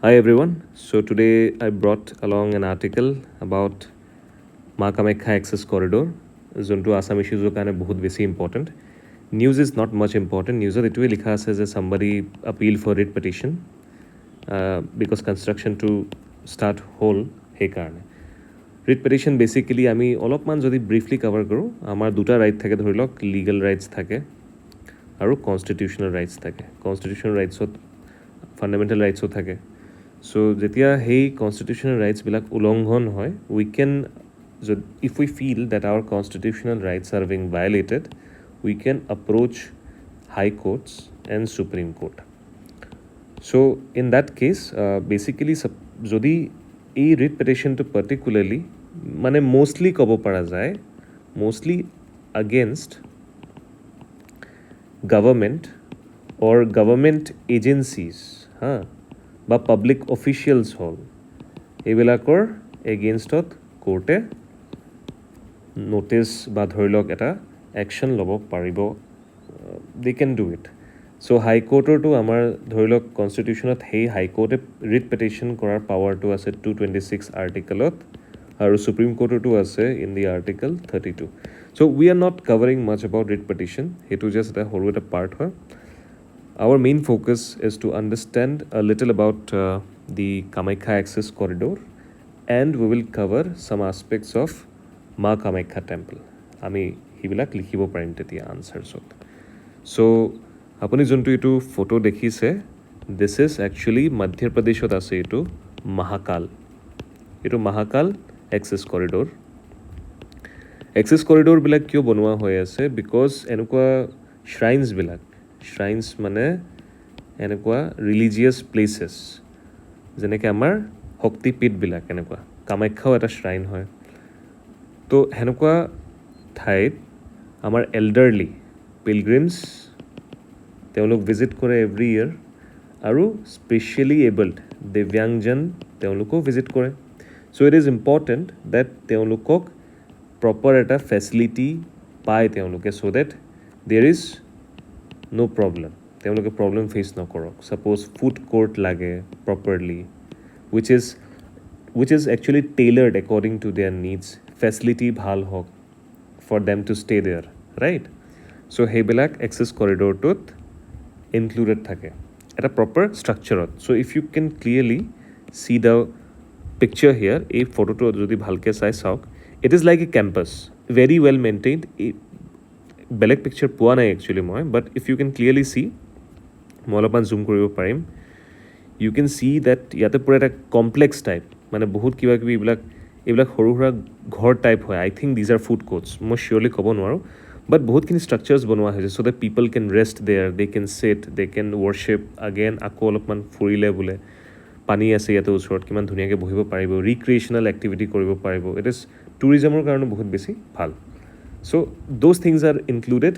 Hi everyone. So today I brought along an article about Ma Kamakya Access Corridor. Zonto Assam issues are kind of बहुत बेसी important. News is not much important. News is इतने लिखा है as somebody appeal for writ petition because construction to start whole हे कारणे. Writ petition basically আমি অলপমান যদি briefly cover কৰোঁ আমাৰ দুটা right থাকে ধৰি লওক legal rights থাকে আৰু constitutional rights থাকে. Constitutional rightsত fundamental rightsও থাকে. So যেতিয়া সেই constitutional rights বিলাক উলংঘন হয় we can if we feel that our constitutional rights are being violated we can approach high courts and supreme court. So in that case basically যদি এই writ petition to particularly মানে mostly ক'ব পৰা যায় mostly against government or government agencies বা public officials হ'ল এইবিলাকৰ এগেইনষ্টত কোৰ্টে notice বা ধৰি লওক এটা একশ্যন ল'ব পাৰিব দে কেন ডু ইট চ' হাইকোৰ্টৰটো আমাৰ ধৰি লওক কনষ্টিটিউশ্যনত সেই হাইকোৰ্টে ৰিট পেটিশ্যন কৰাৰ পাৱাৰটো আছে 226 আৰ্টিকলত আৰু সুপ্ৰিম কোৰ্টতো আছে in the article 32 so' we are not covering much about writ petition সেইটো জাষ্ট এটা সৰু এটা পাৰ্ট হয়. Our main focus is to understand a little about the Kamakya Access Corridor and we will cover some aspects of Ma Kamakya Temple. আমি সেইবিলাক লিখিব পাৰিম তেতিয়া আনচাৰ্ছত. চ' আপুনি যোনটো এইটো ফটো দেখিছে দিছ ইজ একচুৱেলি মধ্য প্ৰদেশত আছে এইটো মহাকাল. এইটো মহাকাল এক্সেছ কৰিডৰ. এক্সেছ কৰিডৰবিলাক কিয় বনোৱা হৈ আছে বিকজ এনেকুৱা শ্ৰাইনছবিলাক শ্ৰাইনছ মানে এনেকুৱা ৰিলিজিয়াছ প্লেচেছ যেনেকৈ আমাৰ শক্তিপীঠবিলাক এনেকুৱা কামাখ্যাও এটা শ্ৰাইন হয়. তো সেনেকুৱা ঠাইত আমাৰ এল্ডাৰলি পিলগ্ৰিমছ তেওঁলোক ভিজিট কৰে এভৰি ইয়েৰ আৰু স্পেচিয়েলি এবল্ড দিব্যাংজন তেওঁলোকো ভিজিট কৰে. So' it is important that তেওঁলোকক প্ৰপাৰ এটা ফেচিলিটি পায় তেওঁলোকে so' that there is no problem তেওঁলোকে প্ৰব্লেম ফেচ নকৰক. ছাপ'জ ফুড কোৰ্ট লাগে properly which is actually tailored according to their needs facility ভাল হওক for them to stay there right. চ' সেইবিলাক এক্সেছ কৰিডৰটোত ইনক্লুডেড থাকে এটা প্ৰপাৰ ষ্ট্ৰাকচাৰত. So' if you can clearly see the picture here এই ফটোটো যদি ভালকৈ চাওক it is like a campus very well maintained. বেলেগ পিকচাৰ পোৱা নাই একচুৱেলি মই but if you can clearly see মই অলপমান জুম কৰিব পাৰিম ইউ কেন চি ডেট ইয়াতে পূৰা এটা কমপ্লেক্স টাইপ মানে বহুত কিবা কিবি এইবিলাক সৰু সুৰা ঘৰ টাইপ হয়. I think these are food courts মই চিয়'ৰলি ক'ব নোৱাৰোঁ বাট বহুতখিনি ষ্ট্ৰাকচাৰ্ছ বনোৱা হৈছে so' that people can rest there they can sit they can worship again আকৌ অলপমান ফুৰিলে বোলে পানী আছে ইয়াতে ওচৰত কিমান ধুনীয়াকৈ বহিব পাৰিব ৰিক্ৰিয়েশ্যনেল এক্টিভিটি কৰিব পাৰিব. ইট ইজ টুৰিজমৰ কাৰণে বহুত বেছি ভাল. So those things are included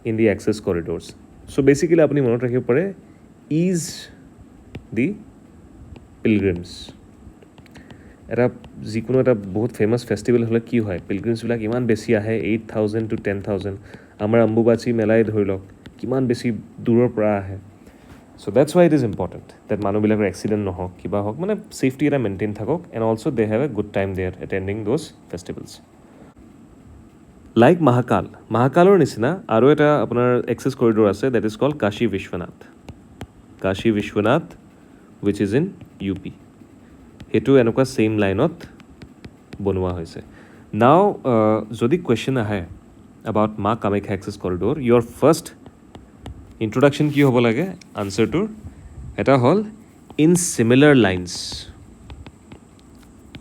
in the access corridors. So basically আপুনি মনত ৰাখিব পাৰে ease the pilgrims. এটা যিকোনো এটা বহুত ফেমাছ ফেষ্টিভেল হ'লে কি হয় পিলগ্ৰিমছবিলাক ইমান বেছি আহে 8,000 to 10,000 আমাৰ অম্বুবাচী মেলাই ধৰি লওক কিমান বেছি দূৰৰ পৰা আহে. So' that's why it is important that মানুহবিলাকৰ এক্সিডেণ্ট নহওক কিবা হওক মানে ছেফটি এটা মেইনটেইন থাকক and also' they have a good time there attending those festivals. Like মহাকালৰ নিচিনা আৰু এটা আপোনাৰ এক্সেছ কৰিডৰ আছে that is called Kashi Vishwanath which is in U P. সেইটো এনেকুৱা ছেইম লাইনত বনোৱা হৈছে. নাও যদি কুৱেশ্যন আহে about Maa Kamakhya access corridor ইয়'ৰ ফাৰ্ষ্ট ইণ্ট্ৰডাকশ্যন কি হ'ব লাগে আনচাৰটোৰ এটা হ'ল ইন চিমিলাৰ লাইনছ.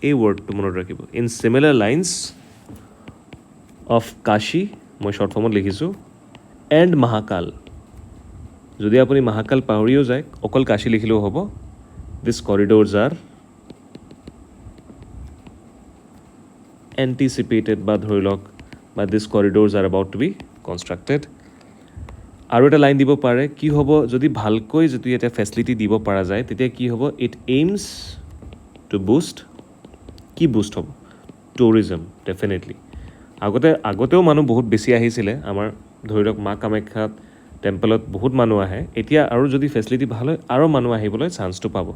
এই ৱৰ্ডটো মনত ৰাখিব in similar lines of Kashi মই শ্বৰ্ট ফৰ্মত লিখিছোঁ এণ্ড মহাকাল. যদি আপুনি মহাকাল পাহৰিও যায় অকল কাশী লিখিলেও হ'ব. দিছ কৰিডৰ্ছ আৰ এণ্টিচিপেটেড বা ধৰি লওক বা this corridors are about to be constructed. আৰু এটা লাইন দিব পাৰে কি হ'ব যদি ভালকৈ যদি এটা ফেচিলিটি দিব পৰা যায় তেতিয়া কি হ'ব ইট এইমছ টু বুষ্ট কি বুষ্ট হ'ব টুৰিজম ডেফিনেটলি. আগতেও মানুহ বহুত বেছি আহিছিলে আমাৰ ধৰি লওক মা কামাখ্যাত টেম্পলত বহুত মানুহ আহে এতিয়া আৰু যদি ফেচিলিটি ভাল হয় আৰু মানুহ আহিবলৈ চান্সটো পাব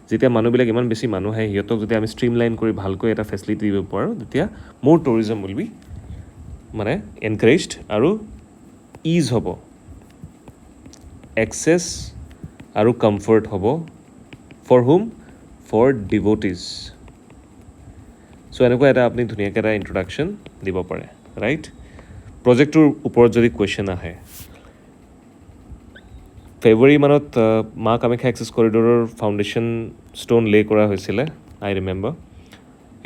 যেতিয়া মানুহবিলাক ইমান বেছি মানুহ আহে সিহঁতক যদি আমি ষ্ট্ৰীমলাইন কৰি ভালকৈ এটা ফেচিলিটি দিব পাৰোঁ তেতিয়া মোৰ টুৰিজম উইল বি মানে এনকাৰেজড আৰু ইজ হ'ব এক্সেছ আৰু কমফৰ্ট হ'ব ফৰ হুম ফৰ ডিভোটিজ চ' এনেকুৱা এটা আপুনি ধুনীয়াকৈ এটা ইন্ট্ৰডাকশ্যন দিব পাৰে ৰাইট প্ৰজেক্টটোৰ ওপৰত যদি কুৱেশ্যন আহে ফেব্ৰুৱাৰী মানত মা কামাখ্যা এক্সেছ কৰিডৰৰ ফাউণ্ডেশ্যন ষ্টোন লে কৰা হৈছিলে আই ৰিমেম্বাৰ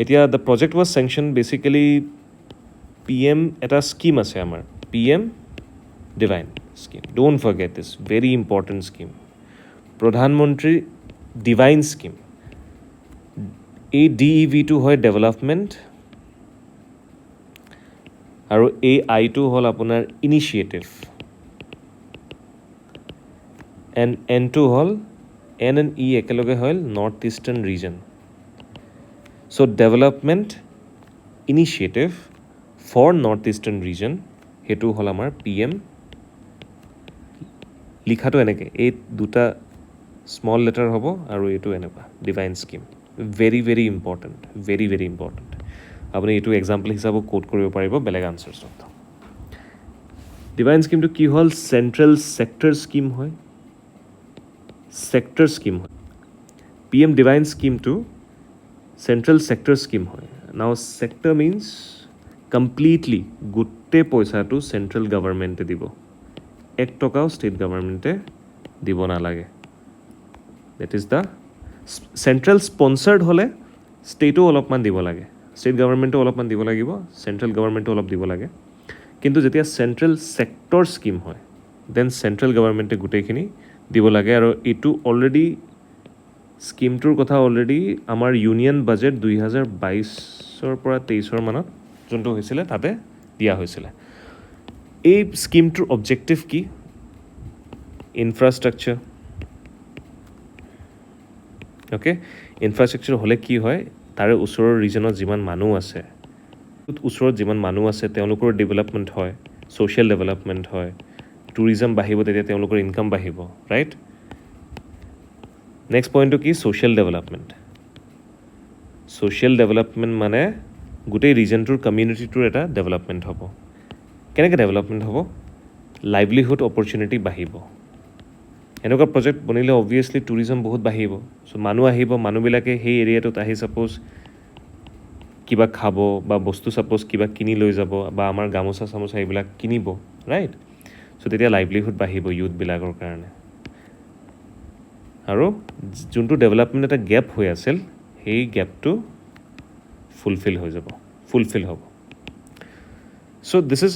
এতিয়া the project was sanction basically PM এটা স্কিম আছে আমাৰ PM divine scheme don't forget this very important scheme প্ৰধানমন্ত্ৰী ডিভাইন স্কিম এই DEVটো হয় ডেভেলপমেণ্ট আৰু এই আইটো হ'ল আপোনাৰ ইনিচিয়েটিভ এণ্ড এনটো হ'ল N and E একেলগে হ'ল north eastern region so' development initiative for north eastern region সেইটো হ'ল আমাৰ PM লিখাটো এনেকৈ এই দুটা স্মল লেটাৰ হ'ব আৰু এইটো এনেকুৱা divine scheme very very important very very important আপুনি এইটো এক্সাম্পল হিচাপে কোট কৰিব পাৰিব বেলেগ আনচাৰ্ছত ডিভাইন স্কিমটো কি হ'ল চেণ্ট্ৰেল ছেক্টৰ স্কিম হয় ছেক্টৰ স্কিম হয় PM ডিভাইন স্কিমটো চেণ্ট্ৰেল ছেক্টৰ স্কিম হয় নাও ছেক্টৰ মিনছ কমপ্লিটলি গোটেই পইচাটো চেণ্ট্ৰেল গভৰ্ণমেণ্টে দিব 1 টকাও ষ্টেট গভৰ্ণমেণ্টে দিব নালাগে দেট ইজ দ্য চেণ্ট্ৰেল স্পনচাৰ্ড হ'লে ষ্টেটো অলপমান দিব লাগে ষ্টেট গভৰ্ণমেণ্টো অলপমান দিব লাগিব চেণ্ট্ৰেল গভৰ্ণমেণ্টো অলপ দিব লাগে কিন্তু যেতিয়া চেণ্ট্ৰেল ছেক্টৰ স্কিম হয় দেন চেণ্ট্ৰেল গভৰ্ণমেণ্টে গোটেইখিনি দিব লাগে আৰু এইটো অলৰেডি স্কিমটোৰ কথা অলৰেডি আমাৰ ইউনিয়ন বাজেট 2022 পৰা 23 মানত যোনটো হৈছিলে তাতে দিয়া হৈছিলে এই স্কিমটোৰ অবজেক্টিভ কি ইনফ্ৰাষ্ট্ৰাকচাৰ অ'কে ইনফ্ৰাষ্ট্ৰাকচাৰ হ'লে কি হয় তাৰে ওচৰৰ ৰিজনত যিমান মানুহ আছে ওচৰত যিমান মানুহ আছে তেওঁলোকৰ ডেভেলপমেণ্ট হয় ছ'চিয়েল ডেভেলপমেণ্ট হয় টুৰিজম বাঢ়িব তেতিয়া তেওঁলোকৰ ইনকাম বাঢ়িব ৰাইট নেক্সট পইণ্টটো কি ছ'চিয়েল ডেভেলপমেণ্ট মানে গোটেই ৰিজনটোৰ কমিউনিটিটোৰ এটা ডেভেলপমেণ্ট হ'ব কেনেকৈ ডেভেলপমেণ্ট হ'ব লাইভলিহুড অপৰচুনিটি বাঢ়িব এনেকুৱা প্ৰজেক্ট বনিলে অবভিয়াছলি টুৰিজম বহুত বাঢ়িব চ' মানুহ আহিব মানুহবিলাকে সেই এৰিয়াটোত আহি ছাপ'জ কিবা খাব বা বস্তু ছাপ'জ কিবা কিনি লৈ যাব বা আমাৰ গামোচা চামোচা এইবিলাক কিনিব ৰাইট চ' তেতিয়া লাইভলিহুড বাঢ়িব ইউথবিলাকৰ কাৰণে আৰু যোনটো ডেভেলপমেণ্ট এটা গেপ হৈ আছিল সেই গেপটো ফুলফিল হ'ব so' this is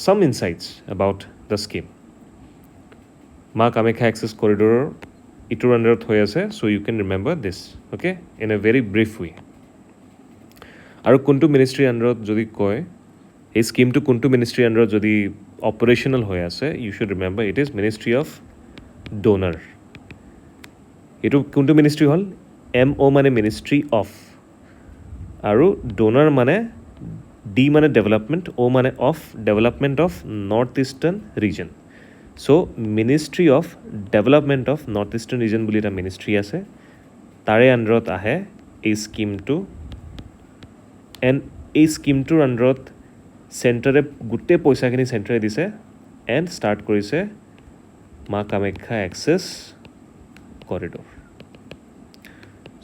some insights about the scheme মা কামাখ্যা এক্সেছ কৰিডৰৰ ইটোৰ আণ্ডাৰত হৈ আছে so' you can remember this okay in a very brief way আৰু কোনটো মিনিষ্ট্ৰীৰ আণ্ডাৰত যদি কয় এই স্কিমটো কোনটো মিনিষ্ট্ৰীৰ আণ্ডাৰত যদি অপাৰেশ্যনেল হৈ আছে you should remember it is ministry of DoNER এইটো কোনটো মিনিষ্ট্ৰী হ'ল MO মানে মিনিষ্ট্ৰী অফ আৰু ডোনাৰ মানে D মানে ডেভেলপমেণ্ট O মানে of development of north eastern region so' ministry of development of north eastern region বুলি এটা মিনিষ্ট্ৰী আছে তাৰে আণ্ডাৰত আহে এই স্কিমটো এণ্ড এই স্কিমটোৰ আণ্ডাৰত চেণ্টাৰে গোটেই পইচাখিনি চেণ্টাৰে দিছে এণ্ড ষ্টাৰ্ট কৰিছে Maa Kamakhya access corridor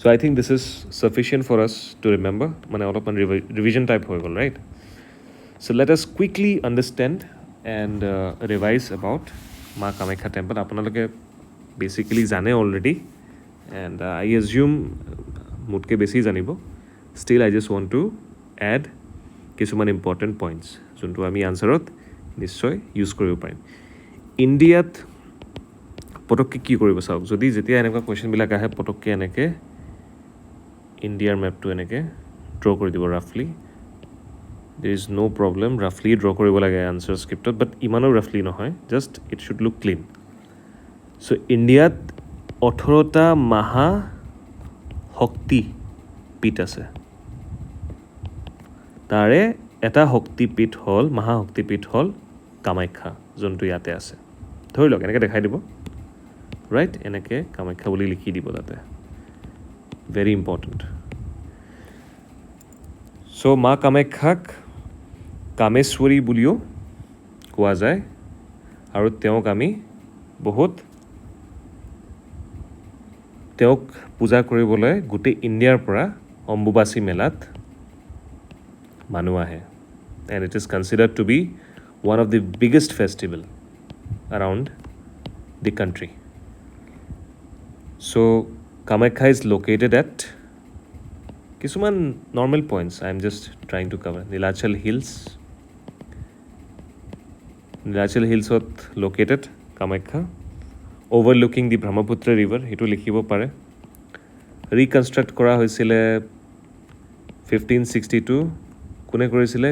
So I think this is sufficient for us to remember. মানে অলপমান revision type হৈ গ'ল, right? So let us quickly understand and revise about মা কামাখ্যা temple. আপোনালোকে basically জানে already and I assume মোতকৈ বেছি জানিব. Still I just want to add কিছুমান important points যোনটো আমি আনচাৰত নিশ্চয় ইউজ কৰিব পাৰিম ইণ্ডিয়াত পটককৈ কি কৰিব চাওক যদি যেতিয়া এনেকুৱা কুৱেশ্যনবিলাক আহে পটককৈ এনেকৈ ইণ্ডিয়াৰ মেপটো এনেকৈ ড্ৰ কৰি দিব ৰাফলি দেৰ ইজ ন' প্ৰব্লেম ৰাফলি ড্ৰ কৰিব লাগে আনচাৰ স্ক্ৰিপ্টত বাট ইমানো ৰাফলি নহয় just it should look clean so' ইণ্ডিয়াত 18টা মহা শক্তিপীঠ আছে তাৰে এটা শক্তিপীঠ হ'ল মহা শক্তিপীঠ হ'ল কামাখ্যা যোনটো ইয়াতে আছে ধৰি লওক এনেকৈ দেখাই দিব ৰাইট এনেকৈ কামাখ্যা বুলি লিখি দিব তাতে ভেৰি ইম্পৰ্টেণ্ট চ' মা কামাখ্যাক কামেশ্বৰী বুলিও কোৱা যায় আৰু তেওঁক আমি তেওঁক পূজা কৰিবলৈ গোটেই ইণ্ডিয়াৰ পৰা অম্বুবাচী মেলাত মানুহ আহে and it is considered to be one of the biggest festival around the country. So Kamakhya is located at kisuman normal points I am just trying to cover. Nilachal Hills located Kamakhya overlooking the Brahmaputra river etu likhibo pare reconstruct kora hoisile 1562 kune korisile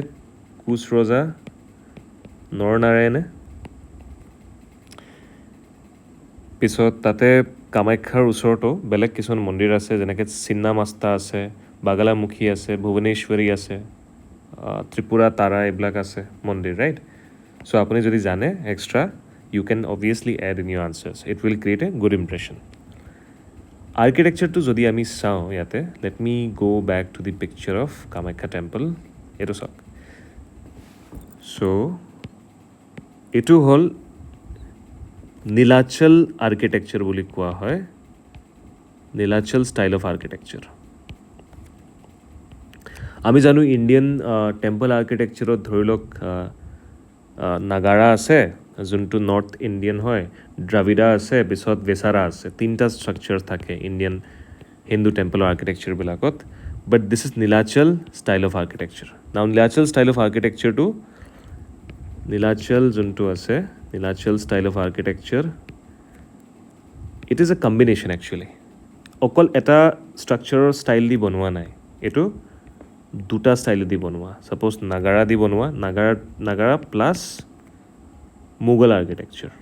কুচ ৰজা নৰনাৰায়ণে পিছত তাতে কামাখ্যাৰ ওচৰতো বেলেগ কিছুমান মন্দিৰ আছে যেনেকৈ চিন্নামাস্তা আছে বাগালামুখী আছে ভুৱনেশ্বৰী আছে ত্ৰিপুৰা তাৰা এইবিলাক আছে মন্দিৰ ৰাইট চ' আপুনি যদি জানে extra you can obviously add in your answers it will create a good impression আৰ্কিটেক্সাৰটো যদি আমি চাওঁ ইয়াতে let me go' back to the picture of Kamakhya temple এইটো চাওক চ' এইটো হ'ল নীলাচল আৰ্কিটেক্সাৰ বুলি কোৱা হয় নীলাচল ষ্টাইল অফ আৰ্কিটেক্সাৰ আমি জানো ইণ্ডিয়ান টেম্পল আৰ্কিটেক্সাৰত ধৰি লওক নাগাৰা আছে যোনটো নৰ্থ ইণ্ডিয়ান হয় দ্ৰাবিড়া আছে পিছত বেচাৰা আছে তিনিটা ষ্ট্ৰাকচাৰ থাকে ইণ্ডিয়ান হিন্দু টেম্পল আৰ্কিটেক্সাৰবিলাকত but this is Nilachal style of architecture now Nilachal style of আৰ্কিটেক্সাৰটো নীলাচল যোনটো আছে Nilachal style of architecture it is a combination actually অকল এটা ষ্ট্ৰাকচাৰৰ ষ্টাইল দি বনোৱা নাই এইটো দুটা ষ্টাইল দি বনোৱা ছাপ'জ নাগাৰা দি বনোৱা নাগাৰা প্লাছ মোগল আৰ্কিটেক্সাৰ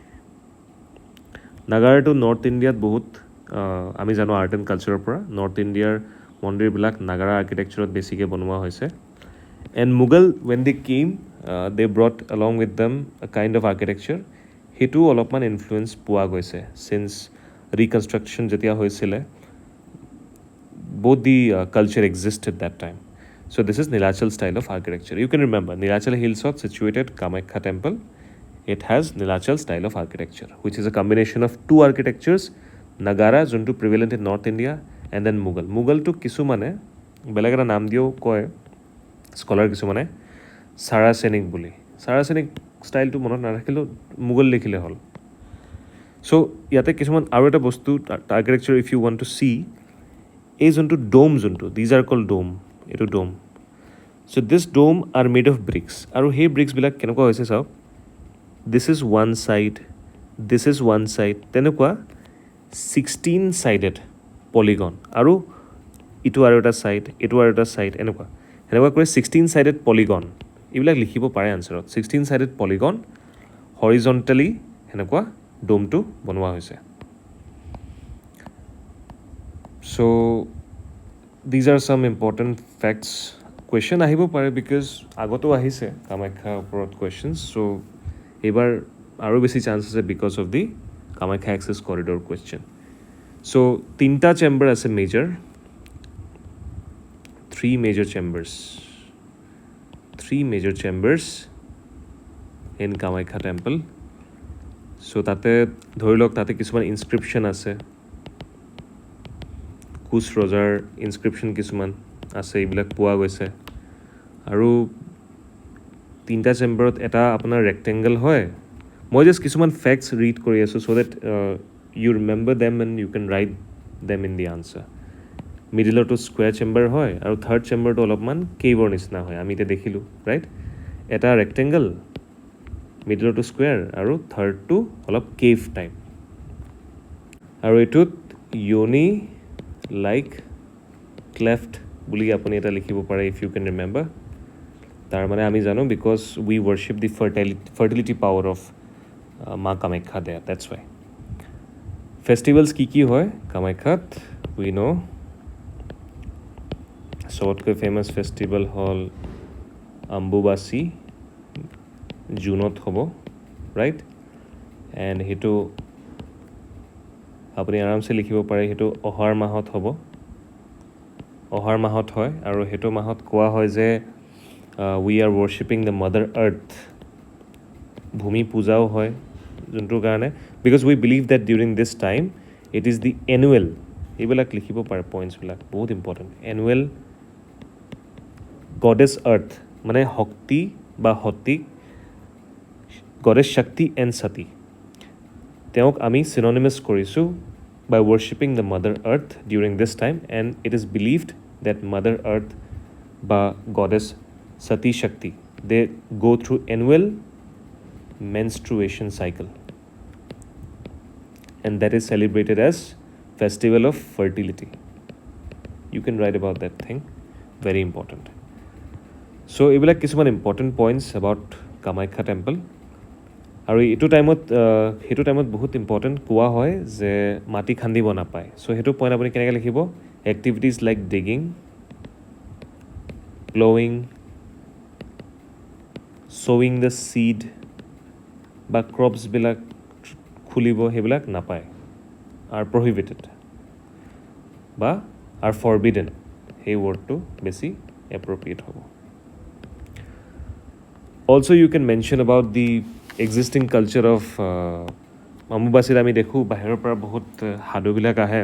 নাগাৰাটো নৰ্থ ইণ্ডিয়াত বহুত আমি জানো আৰ্ট এণ্ড কালচাৰৰ পৰা নৰ্থ ইণ্ডিয়াৰ মন্দিৰবিলাক নাগাৰা আৰ্কিটেক্সাৰত বেছিকৈ বনোৱা হৈছে and Mughal when they came they brought along with them a kind of architecture সেইটো অলপমান ইনফ্লুৱেঞ্চ পোৱা গৈছে চিন্স ৰিকনষ্ট্ৰাকশ্যন যেতিয়া হৈছিলে both the culture existed that time. So this is Nilachal style of architecture. You can remember Nilachal Hills is situated Kamakhya temple. It has Nilachal style of architecture, which is a combination of two architectures, Nagara, juntu prevalent in North India, and then Mughal. Mughal to kisumane, belagara naam dio koy, scholar kisumane, Saracenic bully. Saracenic style to monot narakhilo, Mughal likhile hol. So yate kisuman aru eta bostu architecture if you want to see, এই যোনটো ডোম যোনটো these are cold ডোম এইটো ডোম চ' দিছ ডোম are made of bricks আৰু সেই ব্ৰিক্সবিলাক কেনেকুৱা হৈছে চাওক this is one side তেনেকুৱা 16 ছাইডেড পলিগন আৰু ইটো আৰু এটা ছাইড এইটো আৰু এটা ছাইড এনেকুৱা কৰি 16 ছাইডেড পলিগন এইবিলাক লিখিব পাৰে আনচাৰত 16 ছাইডেড পলিগন হৰিজণ্টেলি সেনেকুৱা ডোমটো বনোৱা হৈছে So these are some important facts. Question আহিব পাৰে because আগতো আহিছে কামাখ্যা ওপৰত questions. So এইবাৰ আৰু বেছি চান্স আছে because of the Kamakhya access corridor question. So তিনিটা চেম্বাৰ আছে major 3 major chambers in Kamakhya temple. So তাতে ধৰি লওক তাতে কিছুমান ইনস্ক্ৰিপশ্যন আছে কুচ ৰজাৰ ইনস্ক্ৰিপশ্যন কিছুমান আছে এইবিলাক পোৱা গৈছে আৰু তিনিটা চেম্বাৰত এটা আপোনাৰ ৰেক্টেংগল হয় মই জাষ্ট কিছুমান ফেক্টছ ৰিড কৰি আছোঁ so' that you remember them and you can write them in the answer মিডিলৰটো স্কুৱেৰ চেম্বাৰ হয় আৰু থাৰ্ড চেম্বাৰটো অলপমান কেইভৰ নিচিনা হয় আমি এতিয়া দেখিলোঁ ৰাইট এটা ৰেক্টেংগল মিডিলৰটো স্কুৱেৰ আৰু থাৰ্ডটো অলপ কেভ টাইপ আৰু এইটোত ইয়নি লাইক ক্লেফ্ট বুলি আপুনি এটা লিখিব পাৰে ইফ ইউ কেন ৰিমেম্বাৰ তাৰ মানে আমি জানো because we worship the fertility power of Maa Kamakhya their dates why festivals কি হয় কামাখ্যাত উই ন' চবতকৈ ফেমাছ ফেষ্টিভেল হ'ল অম্বুবাচী জুনত হ'ব ৰাইট এণ্ড সেইটো আপুনি আৰামছে লিখিব পাৰে সেইটো অহাৰ মাহত হ'ব অহাৰ মাহত হয় আৰু সেইটো মাহত কোৱা হয় যে উই আৰ ৱৰ্শ্বিপিং দ্য মাদাৰ আৰ্থ ভূমি পূজাও হয় যোনটোৰ কাৰণে because we believe that during this time it is the annual এইবিলাক লিখিব পাৰে পইণ্টছবিলাক বহুত ইম্পৰ্টেণ্ট এনুৱেল গডেছ আৰ্থ মানে শক্তি বা সতী গডেছ শক্তি এণ্ড সতী তেওঁক আমি চিননিমাছ কৰিছোঁ by worshipping the Mother Earth during this time, and it is believed that Mother Earth ba goddess Sati Shakti, they go through annual menstruation cycle, and that is celebrated as festival of fertility. You can write about that thing, very important. So এইবিলাক কিছুমান important points about Kamakhya temple. আৰু এইটো টাইমত সেইটো টাইমত বহুত important কোৱা হয় যে মাটি খান্দিব নাপায় চ' সেইটো পইণ্ট আপুনি কেনেকৈ লিখিব এক্টিভিটিজ লাইক ডিগিং প্ল'ৱিং ছ'ৱিং দ্য ছিড বা ক্ৰপছবিলাক খুলিব সেইবিলাক নাপায় আৰ প্ৰহিবিটেড বা আৰ ফৰবিডেন সেই ৱৰ্ডটো বেছি এপ্ৰপ্ৰিয়েট হ'ব also' you can mention about the existing culture of অম্বুবাচীত আমি দেখোঁ বাহিৰৰ পৰা বহুত সাধুবিলাক আহে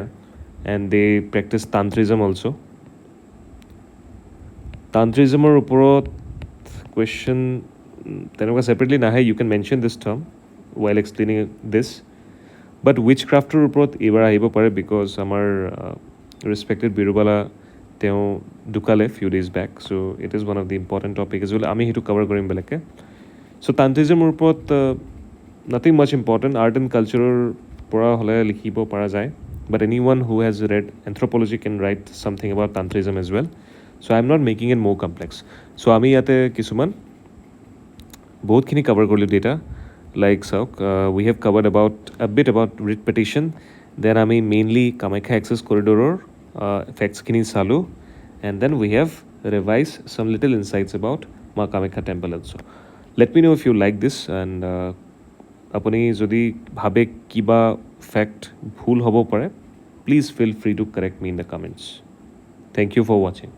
and they practise tantrism also' তান্ত্ৰিজমৰ ওপৰত কুৱেশ্যন তেনেকুৱা ছেপাৰেটলি নাহে you can mention this term while explaining this but উইচ ক্ৰাফ্টৰ ওপৰত এইবাৰ আহিব পাৰে বিকজ আমাৰ ৰেচপেক্টেড বিৰুবালা তেওঁ ঢুকালে few days back so' it is one of the important topic is well আমি সেইটো কভাৰ কৰিম বেলেগকৈ চ' তান্ত্ৰিজমৰ ওপৰত nothing much important art and কালচাৰৰ পৰা হ'লে লিখিব পৰা যায় but any one who has read anthropology can write something about tantrism as well so' I am not making it more complex so' আমি ইয়াতে কিছুমান বহুতখিনি কভাৰ কৰিলোঁ ডেটা লাইক চাওক we have covered about bit about writ petition then আমি mainly Kamakhya access কৰিডৰৰ ফেক্টছখিনি চালোঁ and then we have revise some little insights about Maa Kamakhya temple also' let me know if you like this and আপুনি যদি ভাবে কিবা fact ভুল হ'ব পাৰে please feel free to correct me in the comments thank you for ৱাচিং